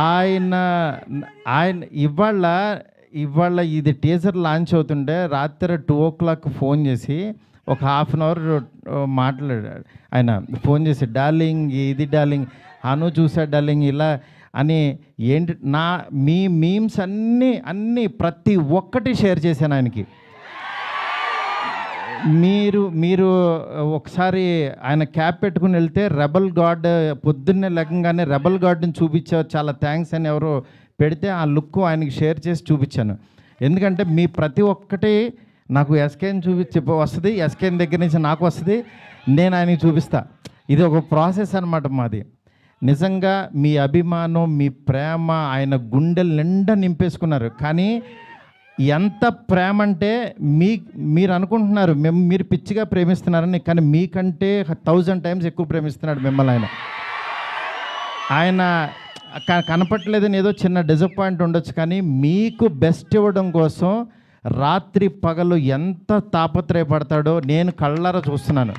ఆయన ఆయన ఇవాళ ఇవాళ ఇది టీజర్ లాంచ్ అవుతుంటే రాత్రి 2 o'clock ఫోన్ చేసి ఒక హాఫ్ అన్ అవర్ మాట్లాడాడు. ఆయన ఫోన్ చేసి డార్లింగ్ ఇది డార్లింగ్ అను చూసా డార్లింగ్ ఇలా అని ఏంటి మీ మీమ్స్ అన్నీ ప్రతి ఒక్కటి షేర్ చేశాను ఆయనకి. మీరు ఒకసారి ఆయన క్యాప్ పెట్టుకుని వెళ్తే రెబల్ గాడ్ పొద్దున్నే లెక్కగానే రెబల్ గాడ్ని చూపించావు చాలా థ్యాంక్స్ అని ఎవరో పెడితే ఆ లుక్ ఆయనకి షేర్ చేసి చూపించాను. ఎందుకంటే మీ ప్రతి ఒక్కటి నాకు ఎస్కేని వస్తుంది, ఎస్కేన్ దగ్గర నుంచి నాకు వస్తుంది, నేను ఆయనకి చూపిస్తా. ఇది ఒక ప్రాసెస్ అన్నమాట మాది. నిజంగా మీ అభిమానం మీ ప్రేమ ఆయన గుండెల నిండా నింపేసుకున్నారు. కానీ ఎంత ప్రేమ అంటే మీరు అనుకుంటున్నారు మీరు పిచ్చిగా ప్రేమిస్తున్నారని, కానీ మీకంటే 1000 times ఎక్కువ ప్రేమిస్తున్నాడు మిమ్మల్ని. ఆయన కనపట్లేదని ఏదో చిన్న డిసప్పాయింట్ ఉండొచ్చు, కానీ మీకు బెస్ట్ ఇవ్వడం కోసం రాత్రి పగలు ఎంత తాపత్రయపడతాడో నేను కళ్ళారా చూస్తున్నాను.